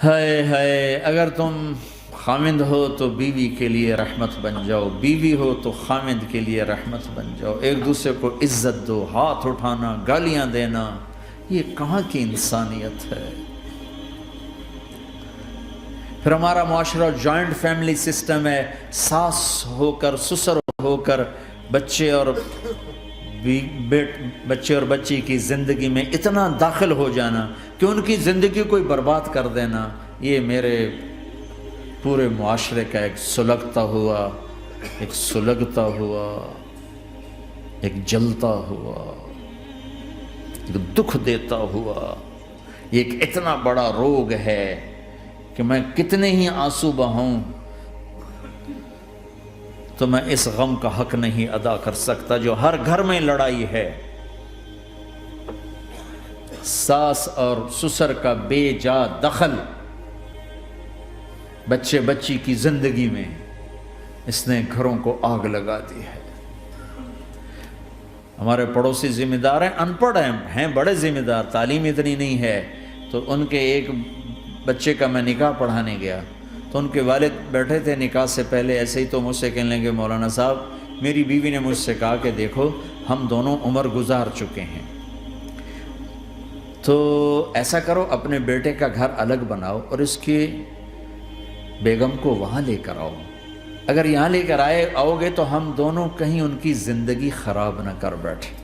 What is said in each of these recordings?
ہائے ہائے، اگر تم خامند ہو تو بیوی کے لیے رحمت بن جاؤ، بیوی ہو تو خامند کے لیے رحمت بن جاؤ، ایک دوسرے کو عزت دو، ہاتھ اٹھانا، گالیاں دینا، یہ کہاں کی انسانیت ہے؟ پھر ہمارا معاشرہ جوائنٹ فیملی سسٹم ہے، ساس ہو کر سسر ہو کر بچے اور بچی کی زندگی میں اتنا داخل ہو جانا کہ ان کی زندگی کو برباد کر دینا، یہ میرے پورے معاشرے کا ایک سلگتا ہوا، ایک جلتا ہوا، ایک دکھ دیتا ہوا، یہ ایک اتنا بڑا روگ ہے کہ میں کتنے ہی آنسو بہاؤں تو میں اس غم کا حق نہیں ادا کر سکتا جو ہر گھر میں لڑائی ہے۔ ساس اور سسر کا بے جا دخل بچی کی زندگی میں، اس نے گھروں کو آگ لگا دی ہے۔ ہمارے پڑوسی ذمہ دار ہیں، ان پڑھ ہیں بڑے ذمہ دار، تعلیم اتنی نہیں ہے، تو ان کے ایک بچے کا میں نکاح پڑھانے گیا تو ان کے والد بیٹھے تھے نکاح سے پہلے، ایسے ہی تو مجھ سے کہنے لگے مولانا صاحب میری بیوی نے مجھ سے کہا کہ دیکھو ہم دونوں عمر گزار چکے ہیں، تو ایسا کرو اپنے بیٹے کا گھر الگ بناؤ اور اس کی بیگم کو وہاں لے کر آؤ، اگر یہاں لے کر آؤ گے تو ہم دونوں کہیں ان کی زندگی خراب نہ کر بیٹھیں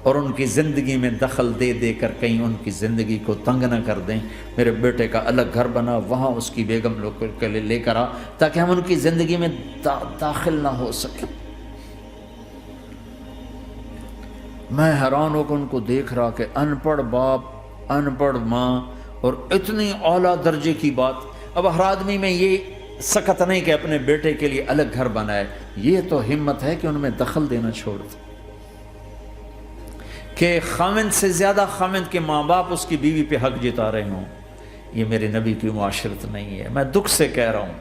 اور ان کی زندگی میں دخل دے دے کر کہیں ان کی زندگی کو تنگ نہ کر دیں، میرے بیٹے کا الگ گھر بنا، وہاں اس کی بیگم لوگ کے لے کر آ تاکہ ہم ان کی زندگی میں داخل نہ ہو سکیں۔ میں حیران ہو کر ان کو دیکھ رہا کہ ان پڑھ باپ، ان پڑھ ماں، اور اتنی اعلیٰ درجے کی بات۔ اب ہر آدمی میں یہ سکت نہیں کہ اپنے بیٹے کے لیے الگ گھر بنائے، یہ تو ہمت ہے کہ ان میں دخل دینا چھوڑ دے، کہ خامند سے زیادہ خامند کے ماں باپ اس کی بیوی پہ حق جتا رہے ہوں، یہ میرے نبی کی معاشرت نہیں ہے۔ میں دکھ سے کہہ رہا ہوں،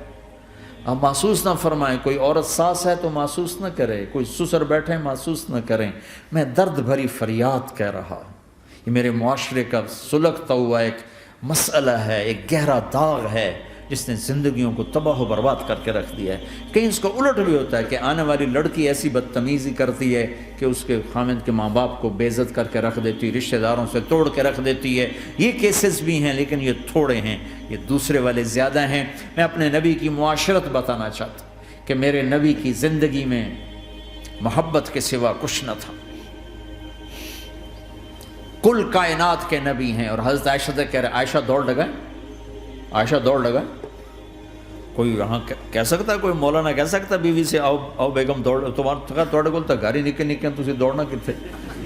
آپ محسوس نہ فرمائیں، کوئی عورت ساس ہے تو محسوس نہ کرے، کوئی سسر بیٹھے محسوس نہ کریں، میں درد بھری فریاد کہہ رہا ہوں، یہ میرے معاشرے کا سلگتا ہوا ایک مسئلہ ہے، ایک گہرا داغ ہے جس نے زندگیوں کو تباہ و برباد کر کے رکھ دیا ہے۔ کہیں اس کو الٹ بھی ہوتا ہے کہ آنے والی لڑکی ایسی بدتمیزی کرتی ہے کہ اس کے خامند کے ماں باپ کو بے عزت کر کے رکھ دیتی، رشتہ داروں سے توڑ کے رکھ دیتی ہے، یہ کیسز بھی ہیں لیکن یہ تھوڑے ہیں، یہ دوسرے والے زیادہ ہیں۔ میں اپنے نبی کی معاشرت بتانا چاہتا ہوں کہ میرے نبی کی زندگی میں محبت کے سوا کچھ نہ تھا، کل کائنات کے نبی ہیں۔ اور حضرت عائشہ سے کہہ رہے عائشہ دوڑ لگائیں، عائشہ دوڑ لگائیں، کوئی یہاں کہہ سکتا ہے، کوئی مولانا کہہ سکتا ہے بیوی سے آؤ بیگم دوڑ، تمہارے کو گھر ہی نکل تسی دوڑنا کتنے،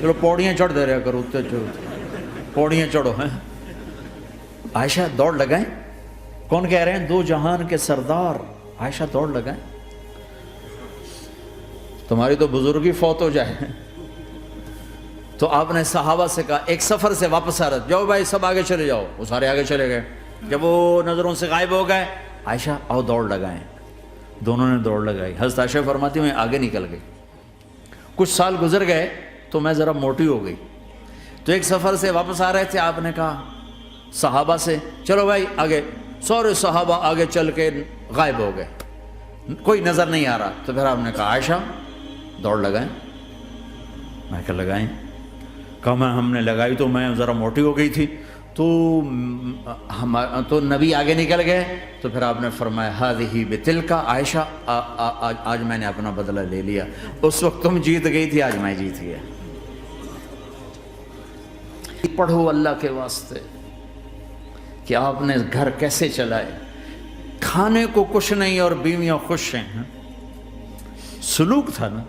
چلو پوڑیاں چڑھ دے رہا کرو، پوڑیاں چڑھو ہیں۔ عائشہ دوڑ لگائیں، کون کہہ رہے ہیں؟ دو جہان کے سردار عائشہ دوڑ لگائیں، تمہاری تو بزرگی فوت ہو جائے۔ تو آپ نے صحابہ سے کہا، ایک سفر سے واپس آ رہے، جاؤ بھائی سب آگے چلے جاؤ، وہ سارے آگے چلے گئے، جب وہ نظروں سے غائب ہو گئے، عائشہ آؤ دوڑ لگائیں، دونوں نے دوڑ لگائی۔ حضرت عائشہ فرماتی میں آگے نکل گئی، کچھ سال گزر گئے تو میں ذرا موٹی ہو گئی، تو ایک سفر سے واپس آ رہے تھے، آپ نے کہا صحابہ سے چلو بھائی آگے، سارے صحابہ آگے چل کے غائب ہو گئے، کوئی نظر نہیں آ رہا، تو پھر آپ نے کہا عائشہ دوڑ لگائیں، میں کہا لگائیں، کہا ہم نے لگائی تو میں ذرا موٹی ہو گئی تھی، تو نبی آگے نکل گئے، تو پھر آپ نے فرمایا ہذہ بتلک، عائشہ آج میں نے اپنا بدلہ لے لیا، اس وقت تم جیت گئی تھی، آج میں جیت گیا۔ پڑھو اللہ کے واسطے کہ آپ نے گھر کیسے چلائے، کھانے کو کچھ نہیں اور بیویاں خوش ہیں، سلوک تھا نا،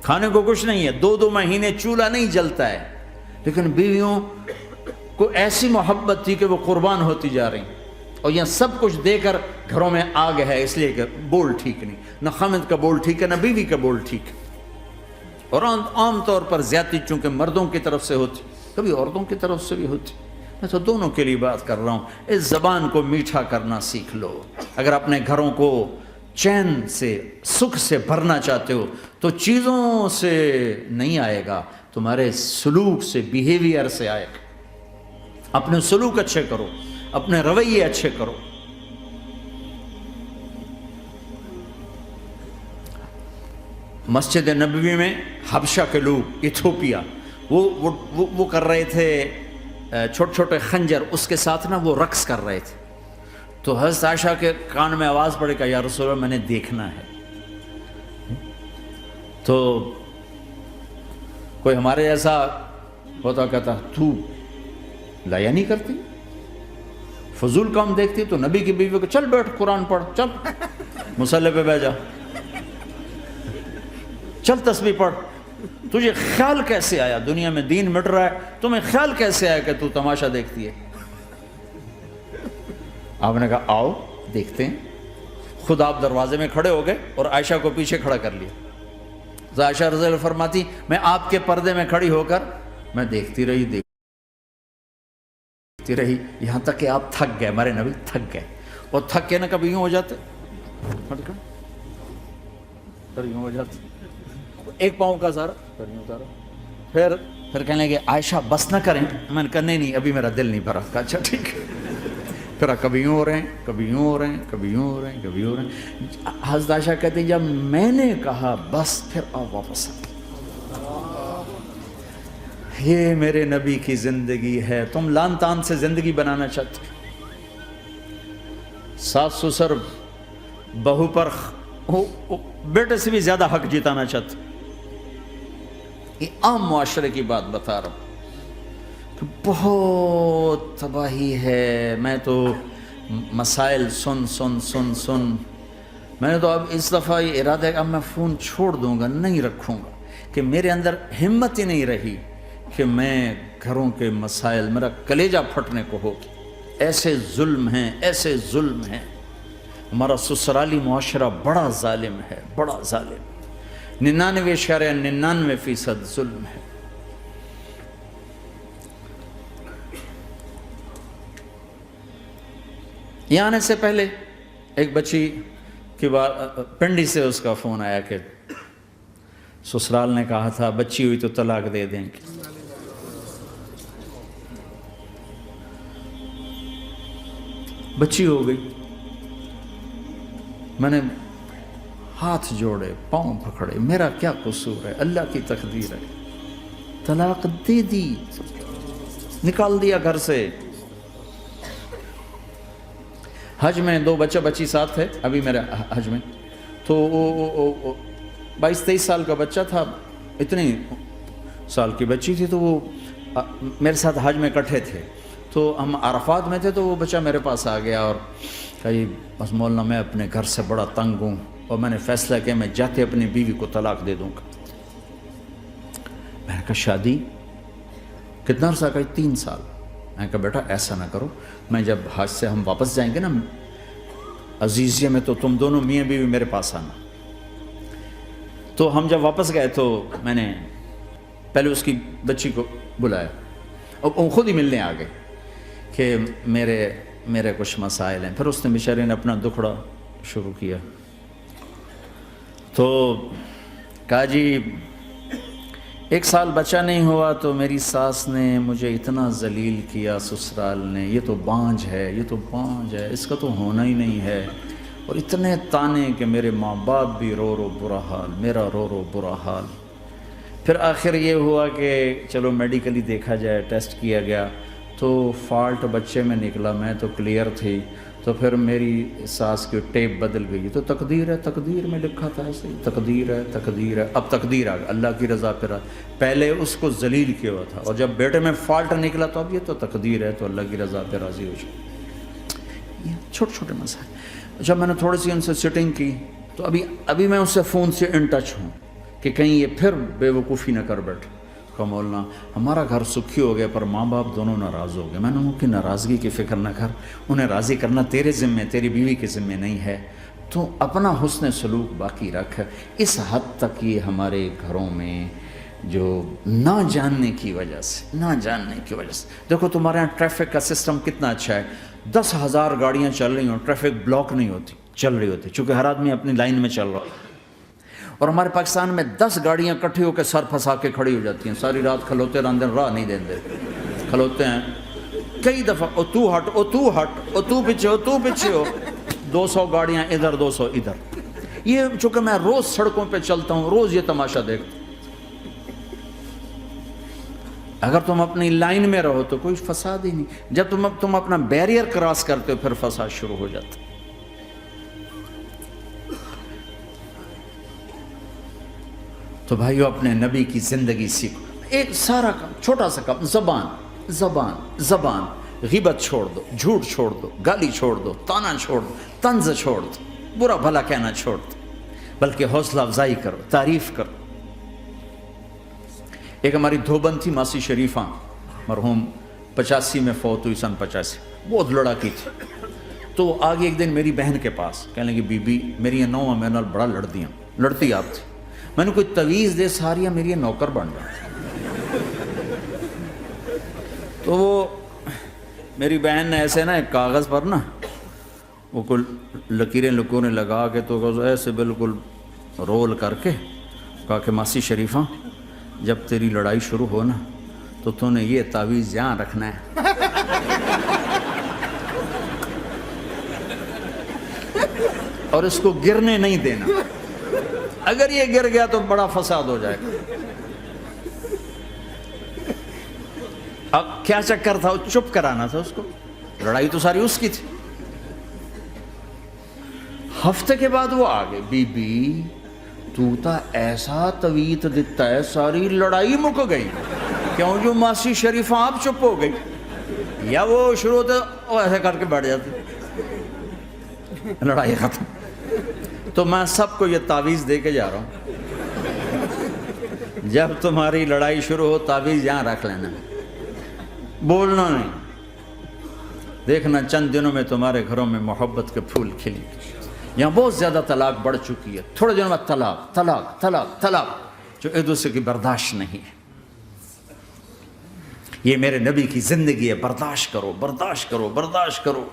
کھانے کو کچھ نہیں ہے، 2 مہینے چولہا نہیں جلتا ہے، لیکن بیویوں کو ایسی محبت تھی کہ وہ قربان ہوتی جا رہی، اور یہاں سب کچھ دے کر گھروں میں آگ ہے، اس لیے کہ بول ٹھیک نہیں، نہ خامد کا بول ٹھیک ہے نہ بیوی کا بول ٹھیک ہے، اور عام طور پر زیادتی چونکہ مردوں کی طرف سے ہوتی، کبھی عورتوں کی طرف سے بھی ہوتی، میں تو دونوں کے لیے بات کر رہا ہوں۔ اس زبان کو میٹھا کرنا سیکھ لو، اگر اپنے گھروں کو چین سے سکھ سے بھرنا چاہتے ہو تو چیزوں سے نہیں آئے گا، تمہارے سلوک سے، بیہیویئر سے آئے گا۔ اپنے سلوک اچھے کرو، اپنے رویے اچھے کرو. مسجد نبوی میں حبشہ کے لوگ ایتھوپیا وہ کر رہے تھے چھوٹے چھوٹے خنجر، اس کے ساتھ نا وہ رقص کر رہے تھے. تو حضرت عائشہ کے کان میں آواز پڑے کہ یا رسول اللہ میں نے دیکھنا ہے. تو کوئی ہمارے ایسا ہوتا کہتا تو لایا نہیں کرتی، فضول کام دیکھتی. تو نبی کی بیوی کو چل بیٹھ قرآن پڑھ، چل مصلی پہ بیٹھ جا، چل تسبیح پڑھ. تجھے خیال کیسے آیا؟ دنیا میں دین مٹ رہا ہے، تمہیں خیال کیسے آیا کہ تو تماشا دیکھتی ہے؟ آپ نے کہا آؤ دیکھتے ہیں. خود آپ دروازے میں کھڑے ہو گئے اور عائشہ کو پیچھے کھڑا کر لیا. تو عائشہ رضی اللہ فرماتی میں آپ کے پردے میں کھڑی ہو کر میں دیکھتی رہی یہاں تک کہ آپ تھک گئے. ہمارے نبی تھک گئے، اور تھک کے نا کبھی یوں ہو جاتے، یوں ہو جاتے، ایک پاؤں کا سارا پھر کہنے لگے عائشہ بس نہ کریں. میں نے کہا نہیں ابھی میرا دل نہیں بھرا. کہا اچھا ٹھیک ہے. پھر کبھی یوں ہو رہے ہیں، کبھی یوں ہو رہے ہیں، کبھی یوں ہو رہے ہیں، کبھی یوں ہو رہے ہیں. حضرت عائشہ کہتے ہیں جب میں نے کہا بس پھر آؤ واپس آ. یہ میرے نبی کی زندگی ہے. تم لان تان سے زندگی بنانا چاہتے، ساس سسر بہو پر بیٹے سے بھی زیادہ حق جتانا چاہتے. یہ عام معاشرے کی بات بتا رہا ہوں کہ بہت تباہی ہے. میں تو مسائل سن میں نے تو اب اس دفعہ یہ ارادہ ہے کہ اب میں فون چھوڑ دوں گا، نہیں رکھوں گا، کہ میرے اندر ہمت ہی نہیں رہی کہ میں گھروں کے مسائل، میرا کلیجہ پھٹنے کو ہو. ایسے ظلم ہیں. ہمارا سسرالی معاشرہ بڑا ظالم ہے، بڑا ظالم. 99% ظلم ہے. یہاں آنے سے پہلے ایک بچی کی پنڈی سے اس کا فون آیا کہ سسرال نے کہا تھا بچی ہوئی تو طلاق دے دیں گے. بچی ہو گئی. میں نے ہاتھ جوڑے، پاؤں پکڑے، میرا کیا قصور ہے؟ اللہ کی تقدیر ہے. طلاق دے دی، نکال دیا گھر سے. حج میں 2 بچی ساتھ تھے ابھی میرے حج میں. تو 22-23 سال کا بچہ تھا، اتنی سال کی بچی تھی. تو وہ میرے ساتھ حج میں اکٹھے تھے. تو ہم عرفات میں تھے. تو وہ بچہ میرے پاس آ گیا اور کہا بس مولانا میں اپنے گھر سے بڑا تنگ ہوں اور میں نے فیصلہ کیا میں جاتے اپنی بیوی کو طلاق دے دوں گا. میں نے کہا شادی کتنا عرصہ؟ کا 3 سال. میں نے کہا بیٹا ایسا نہ کرو، میں جب حج سے ہم واپس جائیں گے نا عزیزیہ میں، تو تم دونوں میاں بیوی میرے پاس آنا. تو ہم جب واپس گئے تو میں نے پہلے اس کی بچی کو بلایا اور وہ خود ہی ملنے آ گئے کہ میرے کچھ مسائل ہیں. پھر اس نے بیچارے نے اپنا دکھڑا شروع کیا. تو کہا جی 1 سال بچہ نہیں ہوا تو میری ساس نے مجھے اتنا ذلیل کیا سسرال نے، یہ تو بانجھ ہے، اس کا تو ہونا ہی نہیں ہے. اور اتنے تانے کہ میرے ماں باپ بھی رو برا حال، میرا رو برا حال. پھر آخر یہ ہوا کہ چلو میڈیکلی دیکھا جائے، ٹیسٹ کیا گیا تو فالٹ بچے میں نکلا، میں تو کلیئر تھی. تو پھر میری ساس کی ٹیپ بدل گئی. تو تقدیر میں لکھا تھا ایسے ہی، تقدیر ہے. اب تقدیر آ گئی، اللہ کی رضا پہ پہلے اس کو ذلیل کیا ہوا تھا، اور جب بیٹے میں فالٹ نکلا تو اب یہ تو تقدیر ہے، تو اللہ کی رضا پہ راضی ہو جائے. یہ چھوٹے مسائل. جب میں نے تھوڑی سی ان سے سٹنگ کی تو ابھی میں اس سے فون سے ان ٹچ ہوں کہ کہیں یہ پھر بے وقوفی نہ کر بیٹھ. کہ مولانا ہمارا گھر سکھی ہو گیا پر ماں باپ دونوں ناراض ہو گئے. میں نے ان کی ناراضگی کی فکر نہ کر، انہیں راضی کرنا تیرے ذمے، تیری بیوی کے ذمے نہیں ہے. تو اپنا حسن سلوک باقی رکھ. اس حد تک یہ ہمارے گھروں میں جو نہ جاننے کی وجہ سے دیکھو تمہارے یہاں ٹریفک کا سسٹم کتنا اچھا ہے. 10,000 گاڑیاں چل رہی ہوں، ٹریفک بلاک نہیں ہوتی، چل رہی ہوتی، چونکہ ہر آدمی اپنی لائن میں چل رہا. اور ہمارے پاکستان میں 10 گاڑیاں اکٹھی ہو کے سر پھنسا کے کھڑی ہو جاتی ہیں، ساری رات کھلوتے رہتے ہیں، راہ نہیں دیں، کھلوتے ہیں کئی دفعہ او تو ہٹ او تو ہٹ او تو پیچھے ہو 200 گاڑیاں ادھر 200 ادھر. یہ چونکہ میں روز سڑکوں پہ چلتا ہوں، روز یہ تماشا دیکھتا ہوں. اگر تم اپنی لائن میں رہو تو کوئی فساد ہی نہیں. جب تم اپنا بیریئر کراس کرتے ہو پھر فساد شروع ہو جاتا. تو بھائیو اپنے نبی کی زندگی سیکھو. ایک سارا کام، چھوٹا سا کام، زبان. غیبت چھوڑ دو، جھوٹ چھوڑ دو، گالی چھوڑ دو، تانا چھوڑ دو، طنز چھوڑ دو، برا بھلا کہنا چھوڑ دو، بلکہ حوصلہ افزائی کرو، تعریف کرو. ایک ہماری دھوبن تھی ماسی شریفہ، مرحوم 85 میں فوت ہوئی، سن 85، بہت لڑاکی تھی. تو وہ آگے ایک دن میری بہن کے پاس کہنے لگی بی بی میری یہ نوہ میرے نال بڑا لڑتی آپ تھی، میں نے کوئی تویز دے ساری میری یہ نوکر بن رہا. تو وہ میری بہن نے ایسے نا ایک کاغذ پر نا وہ کوئی لکیریں لگا کے تو ایسے بالکل رول کر کے کہا کہ ماسی شریفہ جب تیری لڑائی شروع ہو نا تو نے یہ تعویذ یہاں رکھنا ہے اور اس کو گرنے نہیں دینا. اگر یہ گر گیا تو بڑا فساد ہو جائے گا. اب کیا چکر تھا، چپ کرانا تھا اس کو، لڑائی تو ساری اس کی تھی. ہفتے کے بعد وہ آگے بی بی تو تا ایسا تویت دیتا ہے ساری لڑائی مک گئی. کیوں؟ جو ماسی شریفہ آپ چپ ہو گئی. یا وہ شروع ہوتے وہ ایسے کر کے بیٹھ جاتے، لڑائی ختم. تو میں سب کو یہ تعویذ دے کے جا رہا ہوں، جب تمہاری لڑائی شروع ہو تعویذ یہاں رکھ لینا، بولنا نہیں. دیکھنا چند دنوں میں تمہارے گھروں میں محبت کے پھول کھلیں. یہاں بہت زیادہ طلاق بڑھ چکی ہے. تھوڑے دنوں بعد طلاق جو ایک دوسرے کی برداشت نہیں ہے. یہ میرے نبی کی زندگی ہے. برداشت کرو.